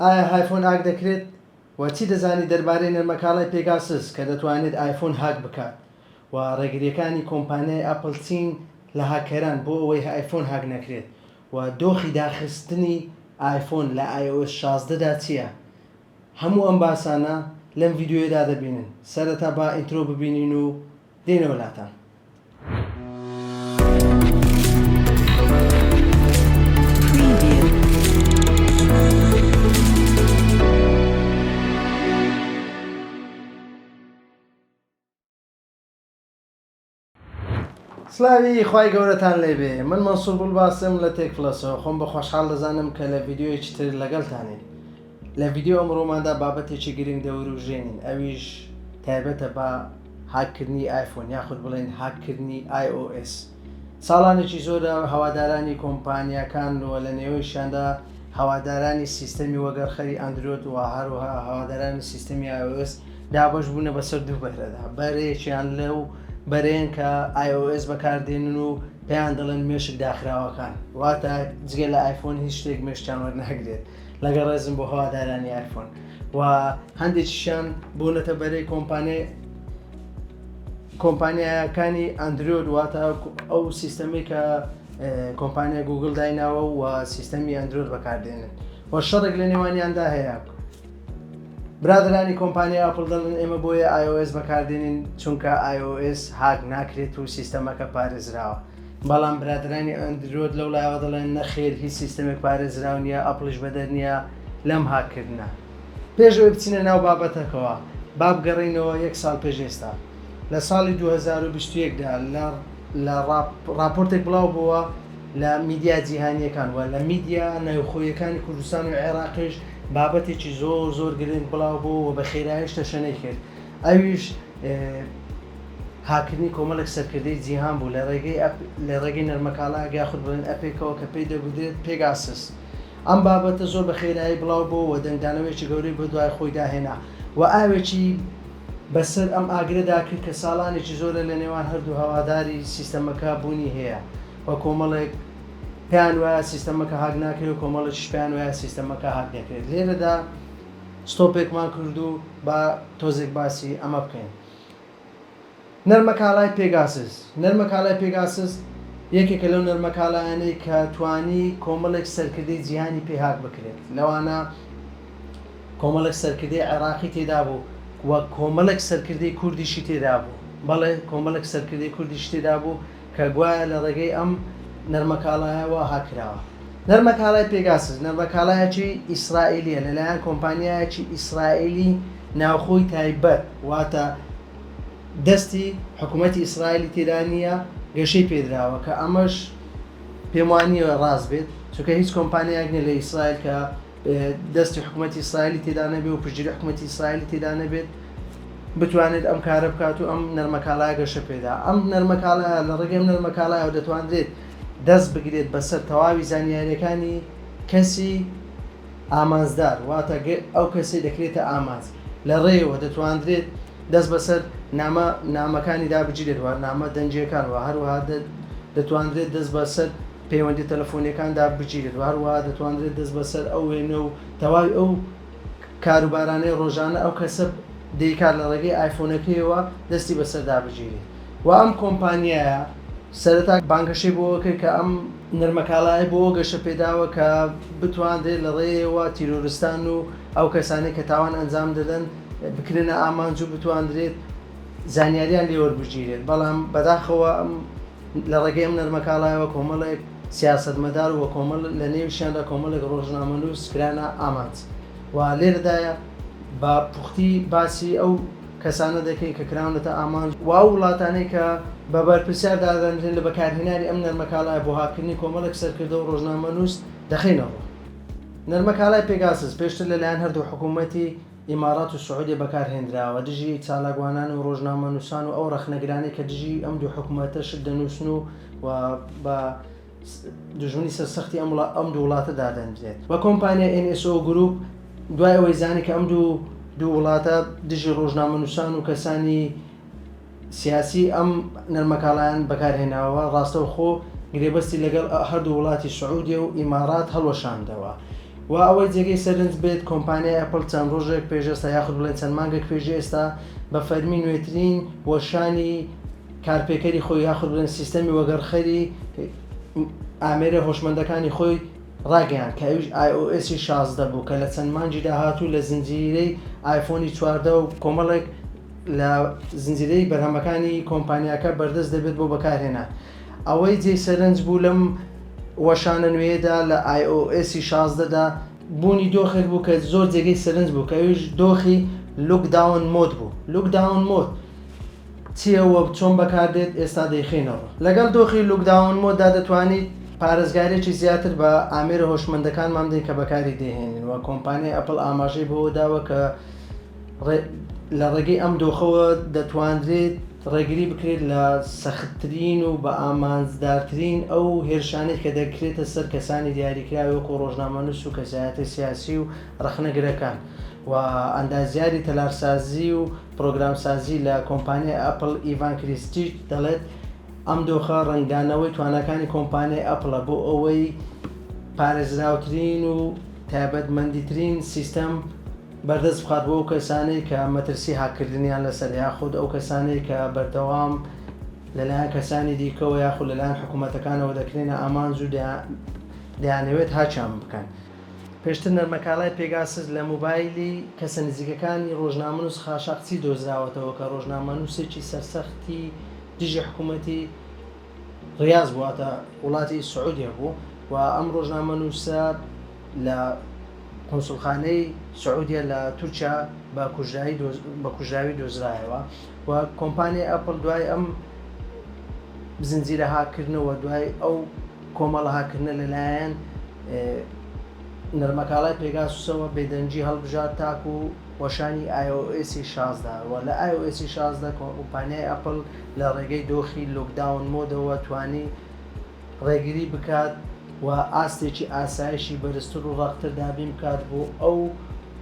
ئایا آیفۆن هاک دەکرێت و چی دەزانی دەربارەی نەرمەکاڵای پێگاسس کە دەتوانێت آیفۆن هاک بکات و ڕێگریەکانی کۆمپانیای ئەپڵ چین لە هاکەران بۆ ئەوەی آیفۆن هاک نەکرێت و دۆخی داخستنی آیفۆن لە iOS 16دا چییە؟ هەموو ئەم باسانە لەم ڤیددیۆدا دەبینن. سەرەتا با ئینترۆ ببینین و دێنە وڵاتان. سلاوی خوای گەورەتان لێبێ. من مەنسوور بولباسم لە تێک پلەسەوە. خۆم بە خۆشحاڵ دەزانم کە لە ڤیددیۆیەکی تر لەگەڵتانین. لە ڤیددیۆ ئەمڕۆماندا بابەتێکی گرنگ دەوروژێنین، ئەویش تایبەتە بە هاکردنی آیفۆن یاخود بڵێن هاکردنی iOS. ساڵانێکی زۆر هەوادارانی کۆمپانیەکان و لە نێوەیشیاندا هەوادارانی سیستەمی وەگەرخەری ئەندرۆید و هەروەها هەوادارانی سیستەمی iOS دابەش بوونە بەسەر دوو بەرەدا. بەرەیەکیان لەو بەرێن کە iOS بەکاردێنن و پێیان دەڵێن مێشک داخراوەکان، واتە جگە لە آیفۆن هیچ شتێک مێشتیان وەرنەگرێت. لەگە ڕێزم بۆ هەوادارانی آیفۆن و هەندێکیشیان بوونەتە بەرەی کۆمپانیایەکانی ئەندرۆید، واتە ئەو سیستەمی کە کۆمپانیای گوگل دایناوە و سیستەمی ئەندرۆید بەکاردێنن و شەڕێک لە نێوانیاندا هەیە. برادرانی کۆمپانیای ئاپڵ دەڵێن ئێمە بۆیە iOS بەکاردێنین چونکە iOS هاک ناکرێت و سیستەمەکە پارێزراوە، بەڵام برادرانی ئەندرۆید لەو لایەوە دەڵێن نەخێر، هیچ سیستەمێک پارێزراو نییە، ئەپڵش بەدەر نییە لەم هاکردنە. پێشەوەی بچینە ناو بابەتەکەوە، با بگەڕینەوە 1 ساڵ پێش ئێستا. لە ساڵی 2021دا لە راپۆرتێک بڵاو بووە لە میدیا جیهانیەکان و لە میدیا ناوخۆیەکانی کوردستان و عێراقیش بابەتێکی زۆر گرنگ بڵاو بوو و بە خێراییش تەشەنەی کرد. ئەویش هاکردنی کۆمەڵێک سەرکردەی جیهان بوو لە ڕێگەی نەرمەکاڵایەک یاخود بڵێن ئەپێکەوە کە پێی دەگوترێت پێگاسس. ئەم بابەتە زۆر بە خێرایی بڵاو بوو و دەنگدانەوەیەکی گەورەی بە دوای خۆی داهێنا و ئاوێکی بەسەر ئەم ئاگرەدا کرد کە ساڵانێکی زۆرە لە نێوان هەردوو هەواداری سیستەمەکە بوونی هەیە و کۆمەڵێک پێیان وایە سیستەمەکە هاک ناکرێت و کۆمەڵێکیش پێیان وایە سیستەمەکە هاک نەکرێت. لێرەدا ستۆپێکمان کرد و با تۆزێک باسی ئەمە بکەین. نەرمەکاڵای پێگاسس. نەرمەکاڵای پێگاسس یەکێکە لەو نەرمەکاڵایانەی کە توانی کۆمەڵێک سەرکردەی جیهانی پێ هاک بکرێت. لەوانە کۆمەڵێک سەرکردەی عێراقی تێدا بوو و کۆمەڵێک سەرکردەی کوردیشی تێدا بوو. بەڵێ کۆمەڵێک سەرکردەی کوردیش تێدا بوو کە گوایە لە ڕێگەی ئەم نەرمەکاڵایەوە هاکراوە. نەرمەکاڵای پێگاسس نەرمەکاڵایەکی ئیسرائیلیە لەلایەن کۆمپانیایەکی ئیسرائیلی ناوخۆی تایبەت، واتە دەستی حکوومەتی ئیسرائیلی تێدا نییە، گەشەی پێدراوە کە ئەمەش پێم وانییە ڕاست بێت، چونکە هیچ کۆمپانیایەک نیە لە ئیسرائیل کە دەستی حکوومەتی ئیسرائیلی تێدا نەبێت و پشتگیری حکوومەتی ئیسرائیلی تێدا نەبێت بتوانێت ئەم کارە بکات و ئەم نەرمەکاڵایە گەشە پێدا. ئەم نەرمەکاڵایە لە ڕێگەی ئەم نەرمەکاڵایەوە دەتوانرێت دەست بگرێت بەسەر تەواوی زانیاریەکانی کەسی ئامانزدار، واتە ئەو کەسی دەکرێتە ئامانز. لە ڕێەوە دەتوانرێت دەست بەسەر نامەکانی دابگیرێت و نامە دەنجیەکان و هەروەها دەتوانرێت دەست بەسەر پەیوەندی تەلەفۆنیەکان دابگیرێت و هەروەها دەتوانرێت دەست بەسەر ئەو وێنە و تەواوی ئەو کاروبارانەی ڕۆژانە ئەو کەسە دەیکات لە ڕێگەی ئایفۆنەکەیەوە دەستی بەسەر دابگیرێت. و ئەم کۆمپانیایە سەرەتا بانگەشەی بۆ کرد کە ئەم نەرمەکاڵایە بۆ گەشە پێداوە کە بتوانرێت لە ڕێەوە تیرۆریستان و ئەو کەسانەی کە تاوان ئەنجام دەدەن بکرێنە ئامانج و بتوانرێت زانیاریان لێوەربگیرێت. بەڵام بەداخەوە لە ڕێگەی ئەم نەرمەکاڵایەوە کۆمەڵێک سیاسەتمەدار و کۆمەڵ لە نێویشیاندا کۆمەڵێک ڕۆژنامەنووس کرانە ئامانج و لێرەدایە بە پوختی باسی ئەو کەسانە دەکەین کە کراونەتە ئامانج و وڵاتانەی کە بە بەرپرسیار دادەنرێن لە بەکارهێنانی ئەم نەرمەکاڵایە بۆ هاکردنی کۆمەڵێک سەرکردە و ڕۆژنامەنووس دەخینەوە. نەرمەکاڵای پێگاسس پێشتر لەلایەن هەردوو حکوومەتی ئیمارات و سعودی بەکارهێنراوە دژی چالاکوانان و ڕۆژنامەنووسان و ئەو ڕەخنەگرانی کە دژی ئەم دوو حکوومەتە شت دەنووسن و بە دژمنی سەرسەختی ئەم دوو وڵاتە دادەنرێت. وە کۆمپانیای NSO گروپ دوای ئەوەی زانی کە ئەم دوو وڵاتە دژی ڕۆژنامەنووسان و کەسانی سیاسی ئەم نەرمەکاڵایان بەکارهێناوە ڕاستەوخۆ گرێبەستی لەگەڵ هەردوو وڵاتی سعودی و ئیمارات هەڵوەشاندەوە و ئەوەی جێگەی سەرنج بێت کۆمپانیای ئەپل چەند ڕۆژێک پێشێستا یاخود بڵێن چەند مانگێک پێشێ ئێستا بە فەرمی نوێترین وەشانی کارپێکەری خۆی یاخود بڵێن سیستەمی وەگەڕخەری ئامێرە هۆشمەندەکانی خۆی ڕاگەیان کە ئەویش iOS 16 بوو کە لە چەند مانگی داهاتوو لە زنجیرەی آیفۆنی 14 و کۆمەڵێک لە زنجیرەی بەرهەمەکانی کۆمپانیاکە بەردەست دەبێت بۆ بەکارهێنا. ئەوەی جێی سەرنج بوو لەم وەشانە نوێدا لە iOS 16دا بوونی دۆخێک بوو کە زۆر جێگەی سەرنج بوو کە ئەویش دۆخی لوکداون مۆد بوو. لوکداون مۆد چیەوە چۆن بەکاردێت ئێستا دەیخینەوە. لەگەڵ دۆخی لوکداون مۆددا دەتوانیت پارێزگارێکی زیاتر بە ئامێرە هۆشمەندەکانمان بدەین کە بەکاری دەهێنن و کۆمپانیای ئەپل ئاماژەی بۆ داوە کە لە ڕێگەی ئەم دۆخەوە دەتوانرێت ڕێگری بکرێت لە سەختترین و بە ئامانجدارترین ئەو هێرشانێک کە دەکرێتە سەر کەسانی دیاریکراوی وەکو ڕۆژنامەنووس و کەسایەتی سیاسی و ڕەخنەگرەکان و ئەندازیاری تەلارسازی و پرۆگرامسازی لە کۆمپانیای ئەپل ئیڤان کریستیچ دەڵێت ئەم دۆخە ڕنگدانەوەی توانەکانی کۆمپانیای ئەپڵە بۆ ئەوەی پارێزراوترین و تایبەتمەندیترین سیستەم بەردەست بخات بۆ ئەو کەسانەی کە مەترسی هاکردنیان لەسەر یاخود ئەو کەسانەی کە بەردەوام لەلایەن کەسانی دیکەوە یاخود لەلایەن حکوومەتەکانەوە دەکرێنە ئامانج و دەیانەوێت هاچیان بکەن. پێشتر نەرمەکاڵای پێگاسس لە موبایلی کەسە نزیکەکانی ڕۆژنامەنووس خاشاقچی دۆزراوەتەوە کە ڕۆژنامەنووسێکی سەرسەختی دژی حکوومەتی ڕیاض بوواتە وڵاتی سعودیە بوو و ئەم ڕۆژنامەنووسە لە کۆنسوڵخانەی سعودیە لە تورکیا بە کوژراوی دۆزرایەوە و کۆمپانیای ئەپل دوای ئەم زنجیرە هاکردنەوە دوای ئەو کۆمەڵە هاکردنە لەلایەن نەرمەکاڵای پێگاسوسەوە بێدەنجی هەڵبژات تاکو و وەشانی iOS 16 و لە iOS 16 کۆمپانیای ئەپل لە ڕێگەی دۆخی لۆکداون مۆدەوە توانی ڕێگری بکات و ئاستێکی ئاسایشی بەرزتر و ڕەختر دابین بکات بۆ ئەو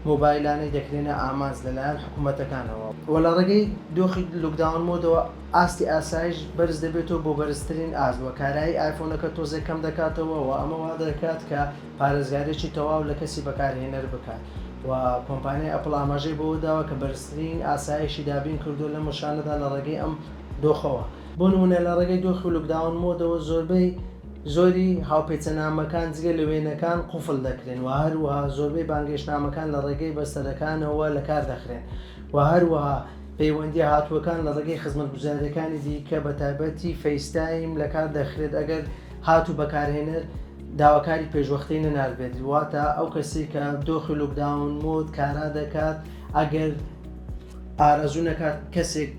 مۆبایلانەی دەکرێنە ئامانج لەلایەن حکوومەتەکانەوە و لە ڕێگەی دۆخی لوکداون مۆدەوە ئاستی ئاسایش بەرز دەبێتەوە بۆ بەرزترین ئاستوە کارایی ئایفۆنەکە تۆزێک کەم دەکاتەوە و ئەمە وا دەکات کە پارێزگارێکی تەواو لە کەسی بەکارهێنەر بکات و کۆمپانیای ئەپڵ ئاماژەی بۆ داوە کە بەرزترین ئاسایشی دابین کردو لە مشانەدا لە ڕێگەی ئەم دۆخەوە. بۆ نمونە لە ڕێگەی دۆخی لوکداون مۆدەوە زۆری هاوپێچەنامەکان جگە لە وێنەکان قوفڵ دەکرێن و هەروەها زۆربەی بانگێشتنامەکان لە ڕێگەی بەستەرەکانەوە لە کار دەخرێن و هەروەها پەیوەندی هاتووەکان لە ڕێگەی خزمەتگوزاریەکانی دیکە بە تایبەتی فەیستایم لە کار دەخرێت ئەگەر هاتوو بەکارهێنەر داواکاری پێشوەختەی نەناربێت واتە ئەو کەسی کە دۆخی لوکداون مۆد کارا دەکات ئەگەر ئارەزوو نەکات کەسێک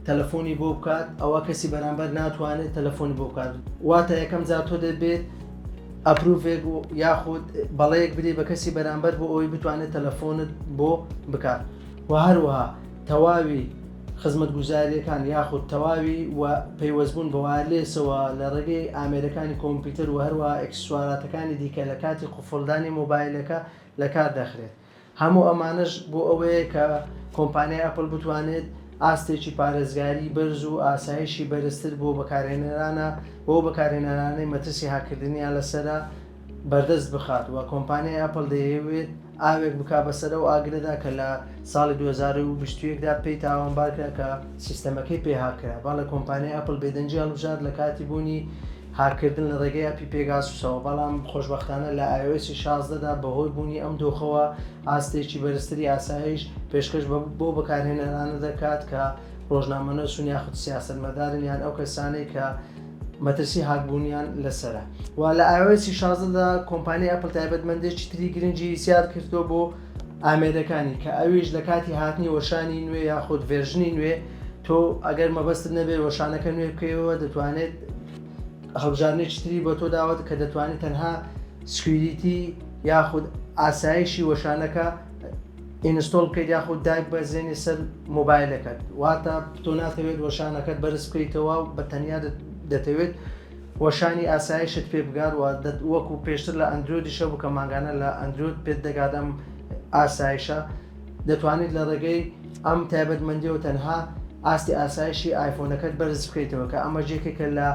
تەلەفۆنی بۆ بکات ئەوە کەسی بەرامبەر ناتوانێت تەلەفۆنی بۆ بکات واتە یەکەم جار تۆ دەبێت ئەپروڤێک یاخود بەڵەیەک بدەیت بە کەسی بەرامبەر بۆ ئەوەی بتوانێت تەلەفۆنت بۆ بکات و هەروەها تەواوی خزمەتگوزاریەکان یاخود تەواوی و پەیوەستبوون بە وایرلێسەوە لە ڕێگەی ئامێرەکانی کۆمپیوتەر و هەروەها ئەکسسواراتەکانی دیکە لە کاتی قوفڵدانی مۆبایلەکە لە کار دەخرێت. هەموو ئەمانش بۆ ئەوەیە کە کۆمپانیای ئەپل بتوانێت ئاستێکی پارێزگاری بەرز و ئاسایشی بەرزتر بۆ بەکارهێنەرانەی مەترسی هاکردنیان لەسەرا بەردەست بخات و کۆمپانیای ئەپل دەیەوێت ئاوێک بک بەسەر و ئاگرەدا کە لە ساڵی 2021دا پێی تاوانبارکرا کە سیستەمەکەی پێ هاکرا باڵە کۆمپانیای ئەپل بێدەنجی هەڵبژات لە کاتی بوونی هاکردن لە ڕێگەی ئەپی پێگاسوسەوە بەڵام خۆشبەختانە لە iOS 16دا بەهۆی بوونی ئەم دۆخەوە ئاستێکی بەرزتری ئاسایش پێشکەش بۆ بەکارهێنەرانە دەکات کە ڕۆژنامەنووس و یاخود سیاسەتمەدارن یان ئەو کەسانەی کە مەترسی هاکبوونیان لەسرە و لە iOS 16دا کۆمپانیای ئەپل تایبەتمەندێکی تری گرنگی زیاد کردووە بۆ ئامێرەکانی کە ئەویش لە کاتی هاتنی وەشانی نوێ یاخود ڤێرژنی نوێ تۆ ئەگەر مەبەستت نەبێت وەشانەکە نوێ بکەیەوە دەتوانێت هەڵبژارنێکی تری بۆ تۆ داوات کە دەتوانێت تەنها سکوریتی یاخود ئاسایشی وەشانەکە ئینستۆڵ بکەیت یاخود دایک بەزێنی سەر مۆبایلەکەت واتە تۆ ناتەوێت وەشانەکەت بەرز بکەیتەوە و بە تەنیا دەتەوێت وەشانی ئاسایشت پێ بگار وەکو پێشتر لە ئەندرۆیدیشە بوو کە ماگانە لە ئەندرۆید پێت دەگات ئەم ئاسایشە دەتوانیت لە ڕێگەی ئەم تایبەتمەندیەوە تەنها ئاستی ئاسایشی ئایفۆنەکەت بەرز بکەیتەوە کە ئەمە جێکێکە لە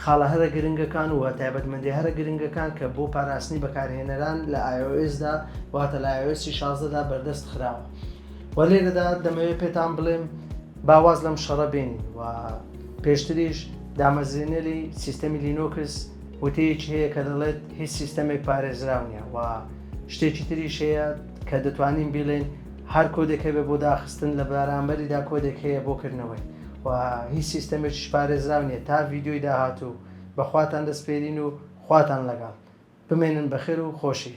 خاڵە هەرە گرنگەکان و تایبەتمەندی هەرە گرنگەکان کە بۆ پاراستنی بەکارهێنەران لە iOSدا واتە لە iOS 16دا بەردەست خراوە. و لێرەدا دەمەوێت پێتان بڵێم باواز لەم شەڕە بێنین و پێشتریش دامەزێنەری سیستەمی لینوکس وتەیەکی هەیە کە دەڵێت هیچ سیستەمێک پارێزراو نیە و شتێکی تریش هەیە کە دەتوانین بڵێن هەر کۆدێکە بێ بۆ داخستن لە بارامبەریدا کۆدێک هەیە بۆکردنەوەی و هیچ سیستەمێکیش پارێزراو نیە. تا ڤیدیۆی داهاتوو بەخواتان دەسپێرین و خواتان لەگەڵ بمێنن بەخێر و خۆشی.